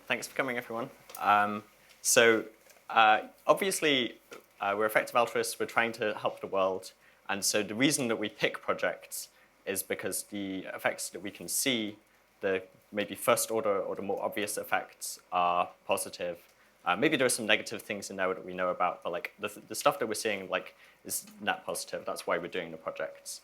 Thanks for coming, everyone. Obviously, we're effective altruists. We're trying to help the world. And so the reason that we pick projects is because the effects that we can see, the maybe first order or the more obvious effects, are positive. Maybe there are some negative things in there that we know about, but like the stuff that we're seeing is net positive. That's why we're doing the projects.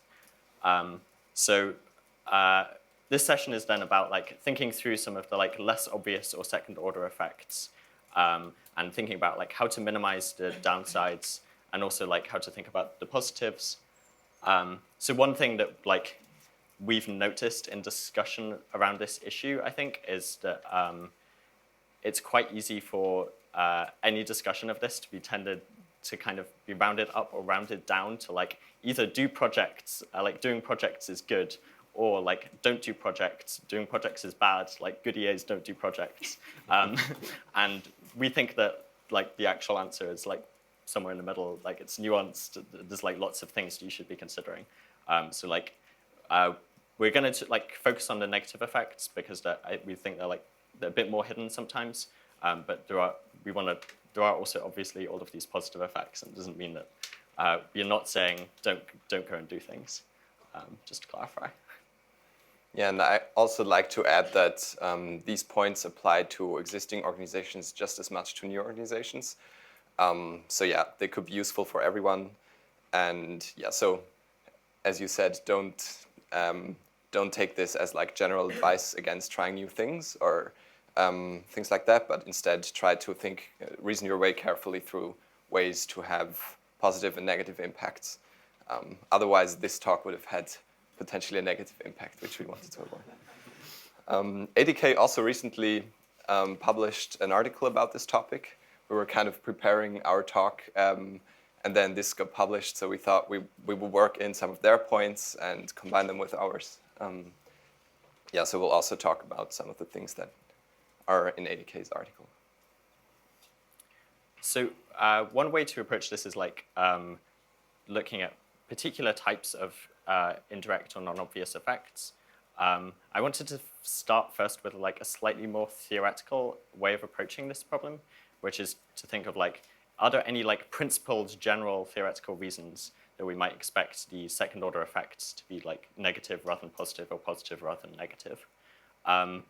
This session is then about thinking through some of the less obvious or second order effects, and thinking about how to minimize the downsides, and also how to think about the positives. So one thing that we've noticed in discussion around this issue, I think, is that it's quite easy for any discussion of this to be tended to kind of be rounded up or rounded down to either do projects, doing projects is good, or don't do projects, doing projects is bad, good EAs don't do projects. And we think that the actual answer is somewhere in the middle, it's nuanced, there's lots of things you should be considering. We're going to focus on the negative effects because we think they're a bit more hidden sometimes, but there are also obviously all of these positive effects, and it doesn't mean that we're not saying don't go and do things, just to clarify. Yeah, and I also like to add that these points apply to existing organizations just as much to new organizations. So yeah, they could be useful for everyone. And yeah, so as you said, don't take this as general advice against trying new things or things like that, but instead try to reason your way carefully through ways to have positive and negative impacts. Otherwise, this talk would have had potentially a negative impact, which we wanted to avoid. ADK also recently published an article about this topic. We were kind of preparing our talk, and then this got published, so we thought we would work in some of their points and combine them with ours. So we'll also talk about some of the things that are in ADK's article. So one way to approach this is looking at particular types of indirect or non-obvious effects. I wanted to start first with a slightly more theoretical way of approaching this problem, which is to think of are there any principled general theoretical reasons that we might expect the second order effects to be negative rather than positive, or positive rather than negative? I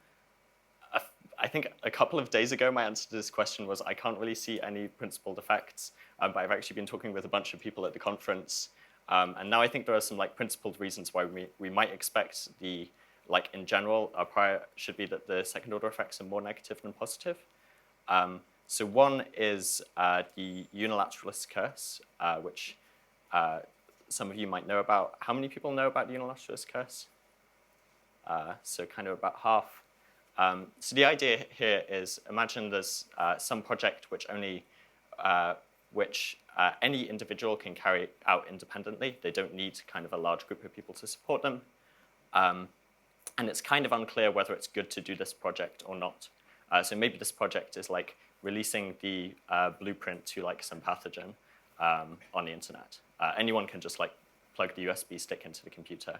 think a couple of days ago, my answer to this question was I can't really see any principled effects, but I've actually been talking with a bunch of people at the conference, and now I think there are some principled reasons why we might expect the, in general, our prior should be that the second order effects are more negative than positive. So one is the unilateralist curse, which some of you might know about. How many people know about the unilateralist curse? So kind of about half. So the idea here is, imagine there's some project which any individual can carry out independently. They don't need kind of a large group of people to support them. And it's kind of unclear whether it's good to do this project or not. So maybe this project is releasing the blueprint to some pathogen on the internet. Anyone can just plug the USB stick into the computer.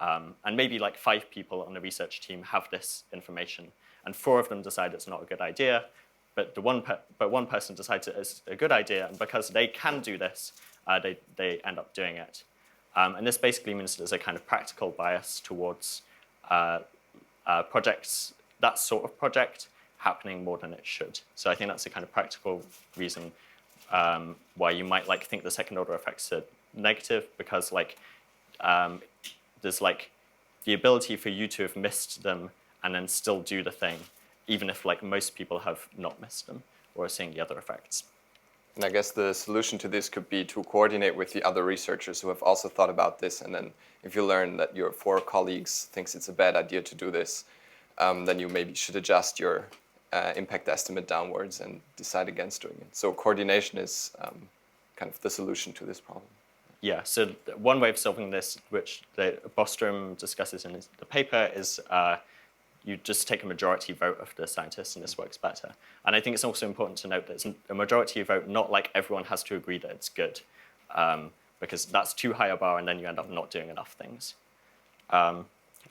And maybe 5 people on the research team have this information, and 4 of them decide it's not a good idea, but one person decides it's a good idea, and because they can do this, they end up doing it. And this basically means there's a kind of practical bias towards projects, that sort of project, happening more than it should. So I think that's a kind of practical reason why you might think the second order effects are negative, because there's the ability for you to have missed them and then still do the thing, even if most people have not missed them or are seeing the other effects. And I guess the solution to this could be to coordinate with the other researchers who have also thought about this, and then if you learn that your 4 colleagues thinks it's a bad idea to do this, then you maybe should adjust your impact estimate downwards and decide against doing it. So coordination is kind of the solution to this problem. Yeah, so one way of solving this, which Bostrom discusses in the paper, is you just take a majority vote of the scientists, and this works better. And I think it's also important to note that it's a majority vote, not everyone has to agree that it's good, because that's too high a bar, and then you end up not doing enough things.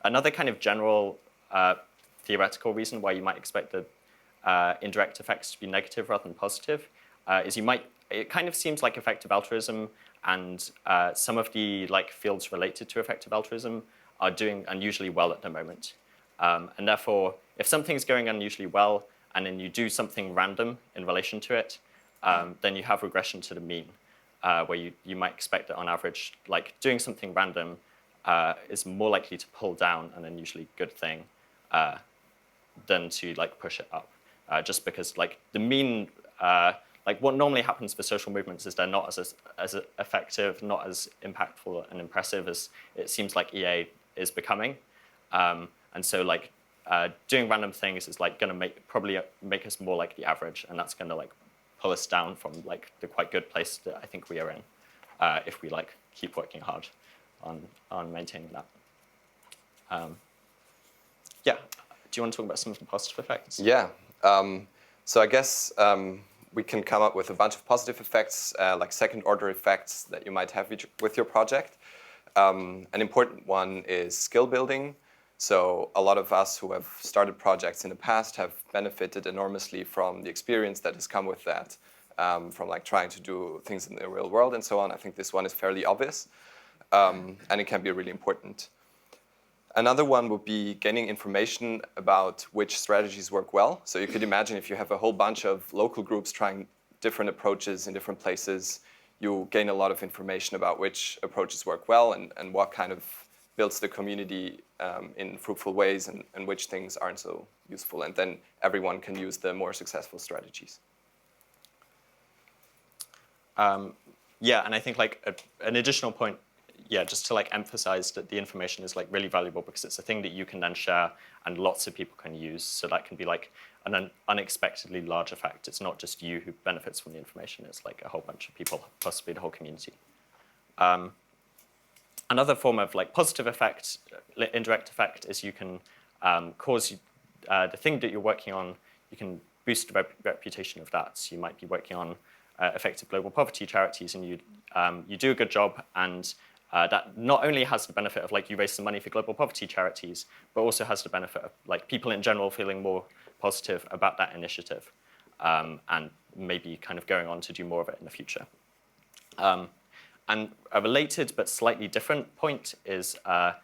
Another kind of general theoretical reason why you might expect the indirect effects to be negative rather than positive is it kind of seems like effective altruism and some of the fields related to effective altruism are doing unusually well at the moment. And therefore, if something's going unusually well and then you do something random in relation to it, then you have regression to the mean, where you might expect that on average, doing something random is more likely to pull down an unusually good thing than to push it up, just because the mean, what normally happens for social movements is they're not as effective, not as impactful and impressive as it seems like EA is becoming, and so doing random things is going to probably make us more like the average, and that's going to pull us down from the quite good place that I think we are in, if we keep working hard on maintaining that. Yeah. Do you want to talk about some of the positive effects? Yeah. So I guess we can come up with a bunch of positive effects, like second-order effects that you might have with your project. An important one is skill building. So a lot of us who have started projects in the past have benefited enormously from the experience that has come with that, from trying to do things in the real world and so on. I think this one is fairly obvious, and it can be really important. Another one would be gaining information about which strategies work well. So you could imagine if you have a whole bunch of local groups trying different approaches in different places, you gain a lot of information about which approaches work well and what kind of builds the community in fruitful ways and which things aren't so useful. And then everyone can use the more successful strategies. Yeah, and I think an additional point, just to emphasize that the information is really valuable because it's a thing that you can then share and lots of people can use. So that can be an unexpectedly large effect. It's not just you who benefits from the information. It's a whole bunch of people, possibly the whole community. Another form of positive effect, indirect effect, is you can cause the thing that you're working on, you can boost the reputation of that. So you might be working on effective global poverty charities, and you do a good job, and that not only has the benefit of you raise some money for global poverty charities, but also has the benefit of people in general feeling more positive about that initiative, and maybe kind of going on to do more of it in the future. And a related but slightly different point is a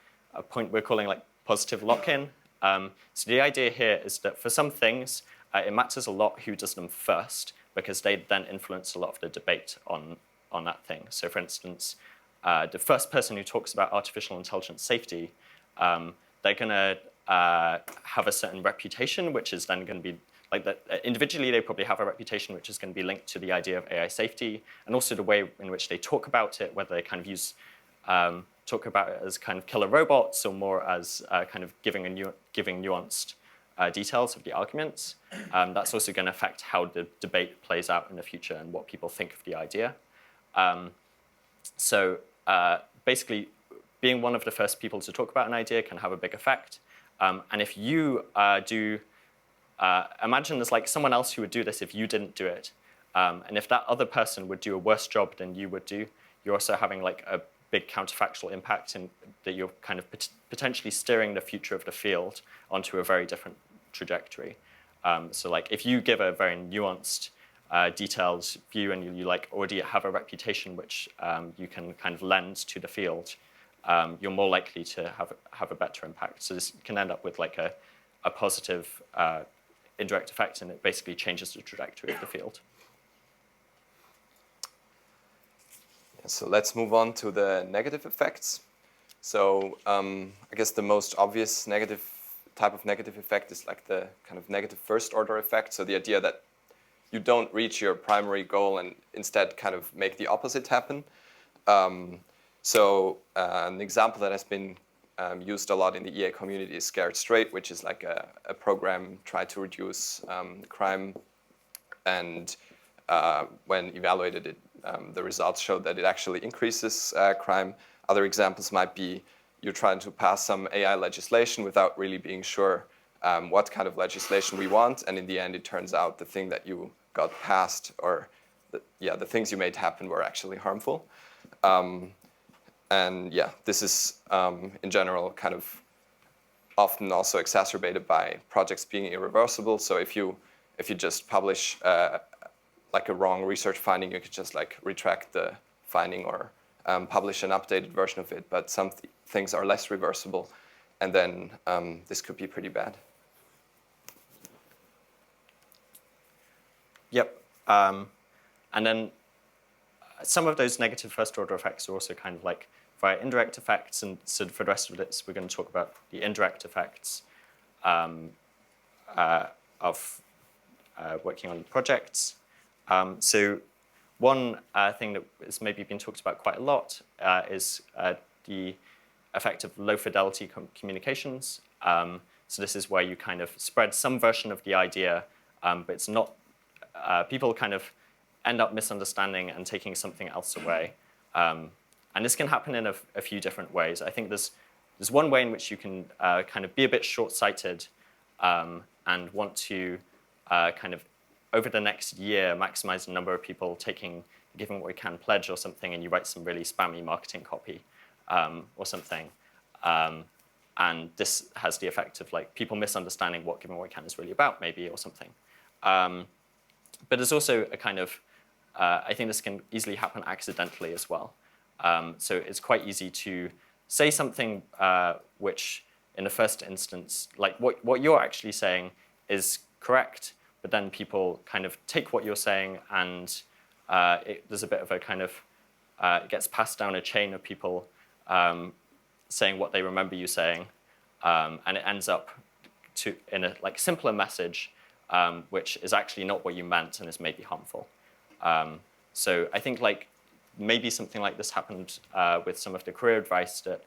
point we're calling positive lock-in. So the idea here is that for some things, it matters a lot who does them first, because they then influence a lot of the debate on that thing. So for instance, the first person who talks about artificial intelligence safety, they're going to have a certain reputation, which is then going to be individually, they probably have a reputation which is going to be linked to the idea of AI safety, and also the way in which they talk about it, whether they kind of talk about it as kind of killer robots or more as kind of giving nuanced details of the arguments. That's also going to affect how the debate plays out in the future and what people think of the idea. So basically, being one of the first people to talk about an idea can have a big effect. And if you imagine there's someone else who would do this if you didn't do it. And if that other person would do a worse job than you would do, you're also having a big counterfactual impact in that you're kind of potentially steering the future of the field onto a very different trajectory. So if you give a very nuanced, detailed view and you already have a reputation which you can kind of lend to the field, you're more likely to have a better impact. So this can end up with a positive indirect effect, and it basically changes the trajectory of the field. So let's move on to the negative effects. So I guess the most obvious type of negative effect is the kind of negative first-order effect. So the idea that you don't reach your primary goal and instead kind of make the opposite happen. So an example that has been used a lot in the EA community is Scared Straight, which is a program tried to reduce crime, and when evaluated it, the results showed that it actually increases crime. Other examples might be you're trying to pass some AI legislation without really being sure what kind of legislation we want, and in the end it turns out the thing that you got passed, or the things you made happen were actually harmful. And this is in general kind of often also exacerbated by projects being irreversible. So if you if you just publish like a wrong research finding, you could just like retract the finding or publish an updated version of it. But some things are less reversible, and then this could be pretty bad. Yep. And then some of those negative first-order effects are also kind of like via indirect effects. And so for the rest of this, we're going to talk about the indirect effects of working on projects. So one thing that has maybe been talked about quite a lot is the effect of low-fidelity communications. So this is where you kind of spread some version of the idea, but it's not. People kind of end up misunderstanding and taking something else away. And this can happen in a few different ways. I think there's one way in which you can kind of be a bit short-sighted and want to kind of, over the next year, maximize the number of people giving what we can pledge or something, and you write some really spammy marketing copy or something. And this has the effect of like people misunderstanding what Giving What We Can is really about, maybe, or something. But there's also a kind of, I think this can easily happen accidentally as well. So it's quite easy to say something which, in the first instance, like what you're actually saying is correct, but then people kind of take what you're saying and there's a bit of a kind of, it gets passed down a chain of people saying what they remember you saying, and it ends up in a like simpler message, which is actually not what you meant and is maybe harmful. So I think like maybe something like this happened with some of the career advice that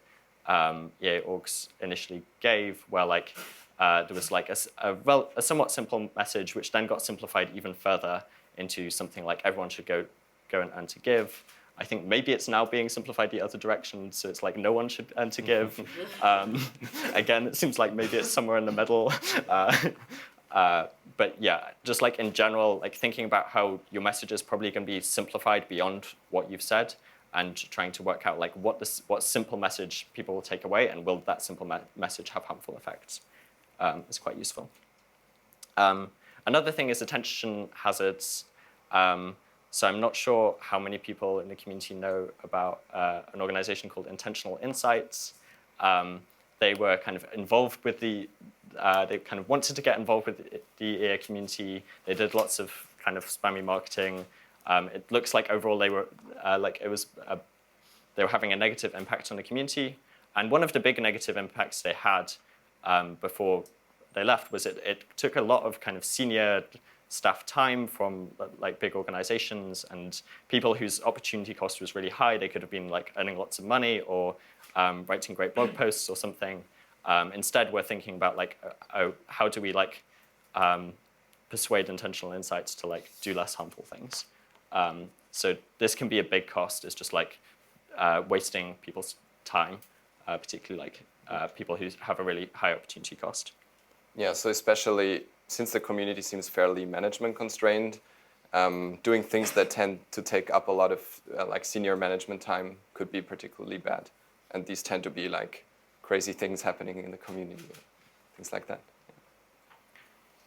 EA orgs initially gave, where like there was like a somewhat simple message, which then got simplified even further into something like everyone should go and earn to give. I think maybe it's now being simplified the other direction, so it's like no one should earn to give. Again, it seems like maybe it's somewhere in the middle. But yeah, just like in general, like thinking about how your message is probably going to be simplified beyond what you've said, and trying to work out like what simple message people will take away, and will that simple message have harmful effects, is quite useful. Another thing is attention hazards. So I'm not sure how many people in the community know about an organization called Intentional Insights. They were kind of involved with they kind of wanted to get involved with the EA community. They did lots of kind of spammy marketing. It looks like overall they were they were having a negative impact on the community. And one of the big negative impacts they had before they left was it took a lot of kind of senior staff time from like big organizations and people whose opportunity cost was really high. They could have been like earning lots of money or writing great blog posts or something. Instead, we're thinking about like, how do we like persuade Intentional Insights to like do less harmful things? So this can be a big cost. It's just like wasting people's time, particularly like people who have a really high opportunity cost. Yeah, so especially since the community seems fairly management constrained, doing things that tend to take up a lot of like senior management time could be particularly bad. And these tend to be like crazy things happening in the community, things like that. Yeah.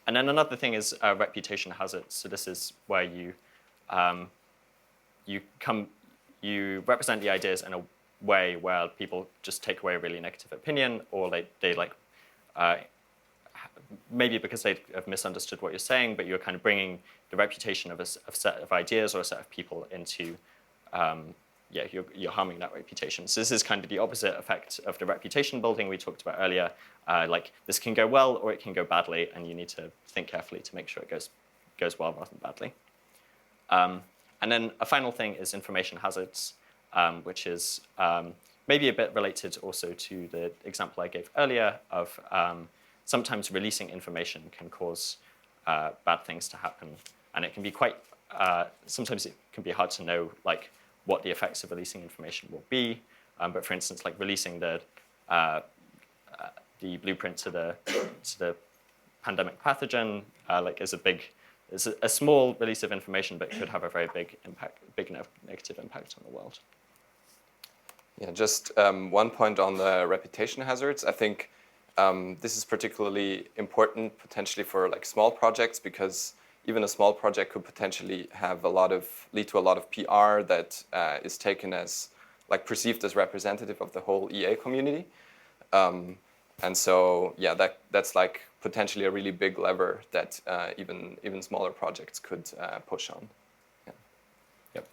And then another thing is reputation hazards. So this is where you represent the ideas in a way where people just take away a really negative opinion, or they like maybe because they have misunderstood what you're saying, but you're kind of bringing the reputation of a set of ideas or a set of people into, you're harming that reputation. So this is kind of the opposite effect of the reputation building we talked about earlier. Like this can go well or it can go badly, and you need to think carefully to make sure it goes well rather than badly. And then a final thing is information hazards, which is maybe a bit related also to the example I gave earlier of sometimes releasing information can cause bad things to happen. And it can be quite, sometimes it can be hard to know like what the effects of releasing information will be. But for instance, like releasing the blueprint to the pandemic pathogen is a small release of information, but could have a very big negative impact on the world. Yeah, just one point on the reputation hazards. I think This is particularly important potentially for like small projects, because even a small project could potentially have lead to a lot of PR that is taken as like perceived as representative of the whole EA community. And so yeah, that's like potentially a really big lever that even smaller projects could push on. Yeah. Yep.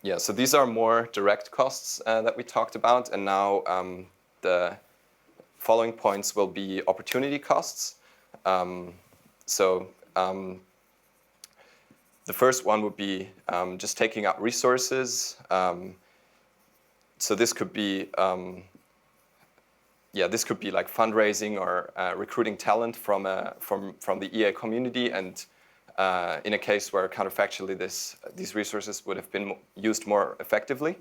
Yeah, so these are more direct costs that we talked about, and now the following points will be opportunity costs. So the first one would be just taking up resources. So this could be this could be like fundraising or recruiting talent from the EA community, and in a case where counterfactually these resources would have been used more effectively.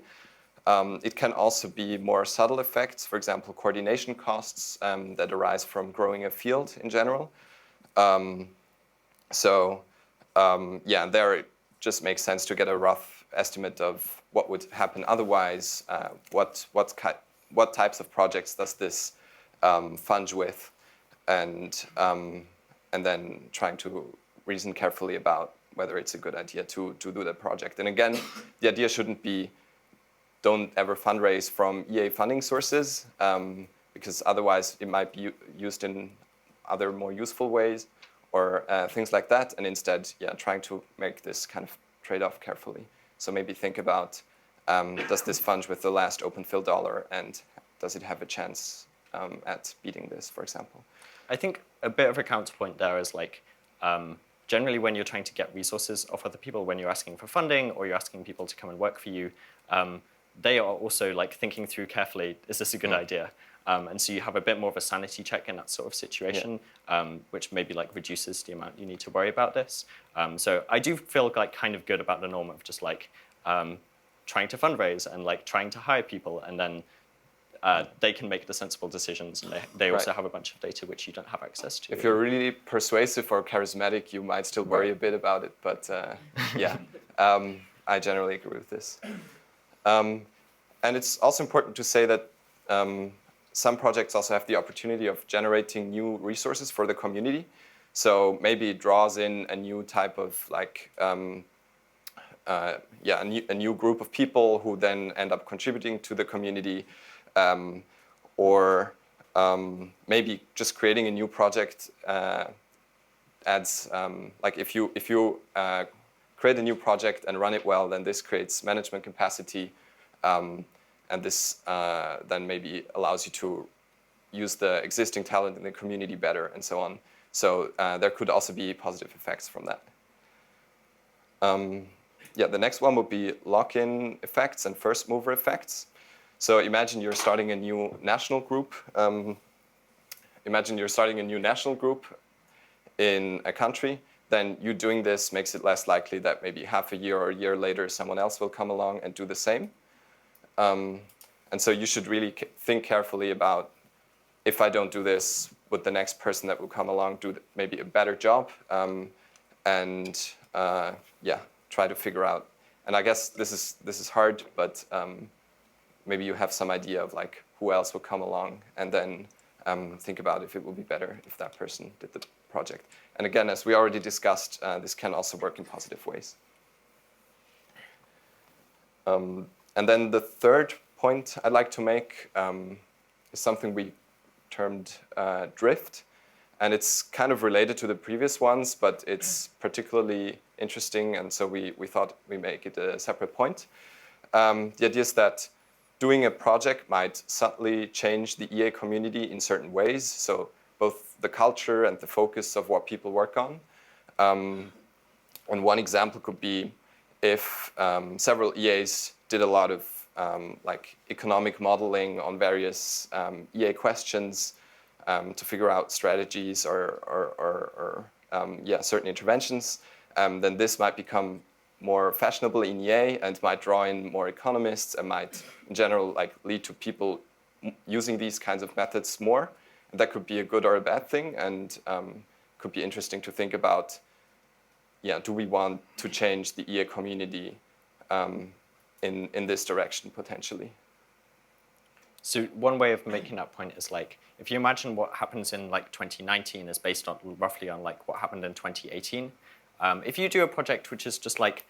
It can also be more subtle effects, for example, coordination costs that arise from growing a field in general. There it just makes sense to get a rough estimate of what would happen otherwise. What types of projects does this fund with, and then trying to reason carefully about whether it's a good idea to do the project. And again, the idea shouldn't be don't ever fundraise from EA funding sources, because otherwise it might be used in other more useful ways or things like that. And instead, trying to make this kind of trade-off carefully. So maybe think about, does this fund with the last open fill dollar, and does it have a chance at beating this, for example? I think a bit of a counterpoint there is like, generally when you're trying to get resources off other people, when you're asking for funding or you're asking people to come and work for you, they are also like thinking through carefully, is this a good idea? And so you have a bit more of a sanity check in that sort of situation, which maybe like reduces the amount you need to worry about this. So I do feel like kind of good about the norm of just like trying to fundraise and like trying to hire people, and then they can make the sensible decisions, and they also have a bunch of data which you don't have access to. If you're really persuasive or charismatic, you might still worry a bit about it, but I generally agree with this. And it's also important to say that some projects also have the opportunity of generating new resources for the community. So maybe it draws in a new type of like, a new group of people who then end up contributing to the community, or maybe just creating a new project adds, like if you create a new project and run it well, then this creates management capacity, and this then maybe allows you to use the existing talent in the community better, and so on. So there could also be positive effects from that. The next one would be lock-in effects and first mover effects. So imagine you're starting a new national group. In a country. Then you doing this makes it less likely that maybe half a year or a year later someone else will come along and do the same. And so you should really think carefully about, if I don't do this, would the next person that will come along do maybe a better job? Try to figure out. And I guess this is hard, but maybe you have some idea of like who else will come along, and then think about if it will be better if that person did the project. And again, as we already discussed, this can also work in positive ways. And then the third point I'd like to make is something we termed drift. And it's kind of related to the previous ones, but it's particularly interesting, and so we thought we make it a separate point. The idea is that doing a project might subtly change the EA community in certain ways, so both the culture and the focus of what people work on. And one example could be if several EAs did a lot of like economic modeling on various EA questions to figure out strategies or certain interventions, then this might become more fashionable in EA and might draw in more economists and might, in general, like lead to people using these kinds of methods more. And that could be a good or a bad thing, and could be interesting to think about. Do we want to change the EA community in this direction potentially? So one way of making that point is like, if you imagine what happens in like 2019 is based on roughly on like what happened in 2018. If you do a project which is just like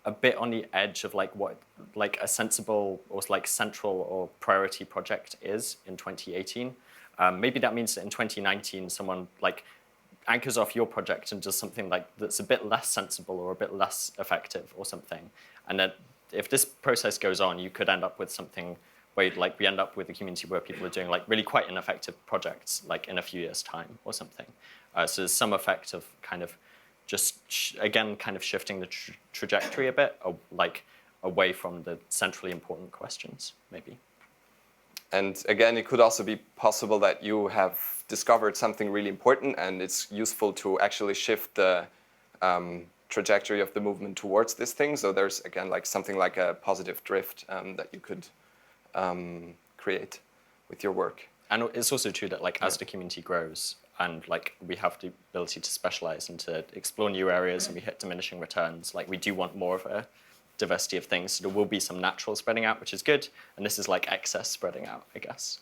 a bit on the edge of like what like a sensible or like central or priority project is in 2018, maybe that means that in 2019 someone like anchors off your project and does something like that's a bit less sensible or a bit less effective or something. And then if this process goes on, you could end up with something where like we end up with a community where people are doing like really quite ineffective projects like in a few years' time or something. So there's some effect of kind of just again kind of shifting the trajectory a bit, like away from the centrally important questions, maybe. And again, it could also be possible that you have discovered something really important, and it's useful to actually shift the trajectory of the movement towards this thing. So there's again like something like a positive drift that you could create with your work. And it's also true that like as the community grows and like we have the ability to specialize and to explore new areas and we hit diminishing returns, like we do want more of a diversity of things. So there will be some natural spreading out, which is good. And this is like excess spreading out, I guess.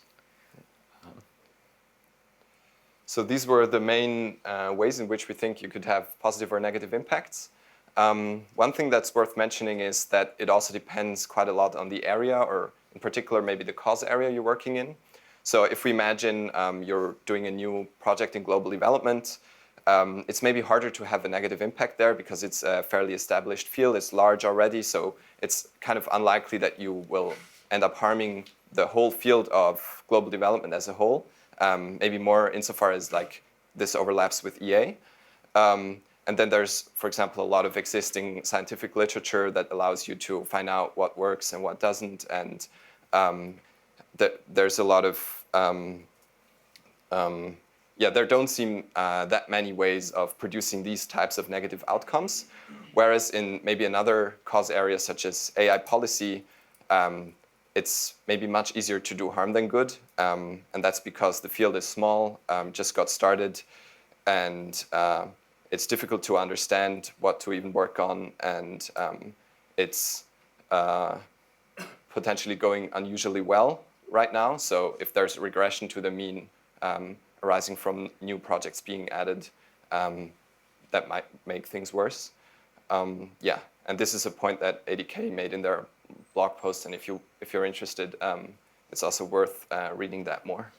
So these were the main ways in which we think you could have positive or negative impacts. One thing that's worth mentioning is that it also depends quite a lot on the area, or in particular, maybe the cause area you're working in. So if we imagine you're doing a new project in global development, it's maybe harder to have a negative impact there because it's a fairly established field, it's large already, so it's kind of unlikely that you will end up harming the whole field of global development as a whole. Maybe more insofar as like this overlaps with EA. And then there's, for example, a lot of existing scientific literature that allows you to find out what works and what doesn't. And there's a lot of, there don't seem that many ways of producing these types of negative outcomes. Whereas in maybe another cause area, such as AI policy, it's maybe much easier to do harm than good. And that's because the field is small, just got started, and it's difficult to understand what to even work on, and it's potentially going unusually well right now. So if there's a regression to the mean arising from new projects being added, that might make things worse. And this is a point that ADK made in their blog post, and if you're interested, it's also worth reading that more.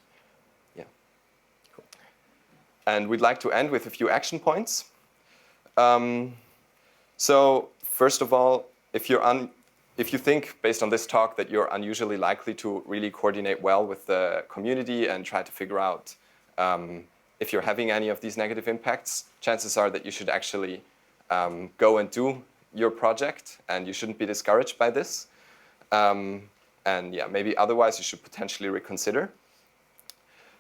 Yeah. Cool. And we'd like to end with a few action points. So first of all, if you think based on this talk that you're unusually likely to really coordinate well with the community and try to figure out if you're having any of these negative impacts, chances are that you should actually go and do your project, and you shouldn't be discouraged by this. And yeah, maybe otherwise you should potentially reconsider.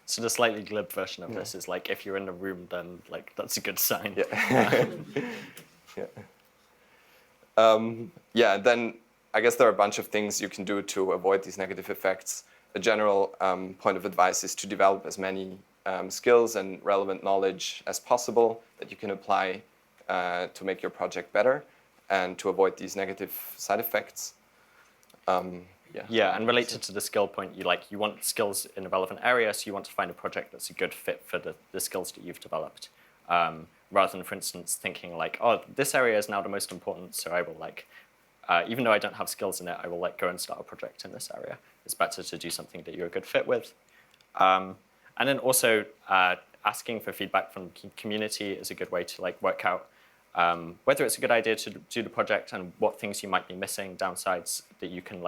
So the slightly glib version of this is like, if you're in the room, then like that's a good sign. Yeah. Then I guess there are a bunch of things you can do to avoid these negative effects. A general point of advice is to develop as many skills and relevant knowledge as possible that you can apply to make your project better and to avoid these negative side effects. And related to the skill point, you want skills in a relevant area, so you want to find a project that's a good fit for the skills that you've developed. Rather than, for instance, thinking like, oh, this area is now the most important, so I will even though I don't have skills in it, I will go and start a project in this area. It's better to do something that you're a good fit with. And then also asking for feedback from the community is a good way to work out whether it's a good idea to do the project and what things you might be missing, downsides that you can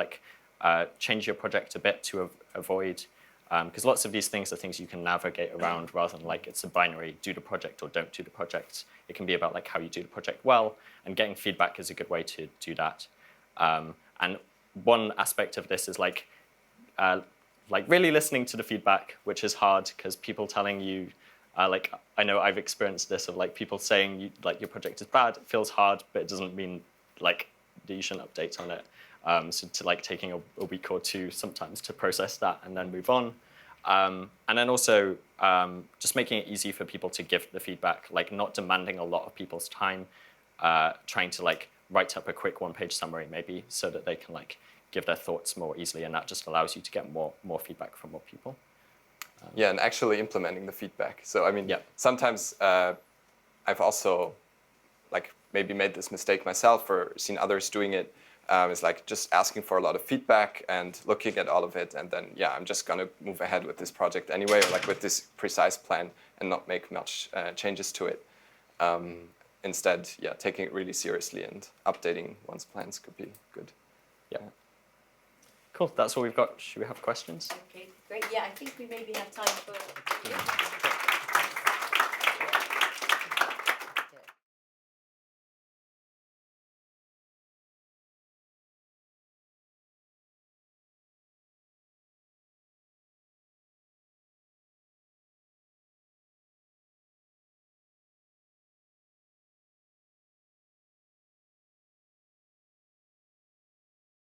change your project a bit to avoid. Because lots of these things are things you can navigate around rather than it's a binary, do the project or don't do the project. It can be about how you do the project well, and getting feedback is a good way to do that. And one aspect of this is really listening to the feedback, which is hard because people telling you, I know I've experienced this of people saying your project is bad. It feels hard, but it doesn't mean that you shouldn't update on it. So to taking a week or two sometimes to process that and then move on. And then also just making it easy for people to give the feedback, not demanding a lot of people's time, trying to write up a quick one-page summary maybe so that they can give their thoughts more easily, and that just allows you to get more feedback from more people. Yeah, and actually implementing the feedback. So I mean, Yeah. sometimes I've also like maybe made this mistake myself or seen others doing it. It's like just asking for a lot of feedback and looking at all of it, and then I'm just gonna move ahead with this project anyway, or like with this precise plan, and not make much changes to it. Instead, taking it really seriously and updating one's plans could be good. Yeah. Cool. That's all we've got. Should we have questions? Okay, great. Yeah, I think we maybe have time for.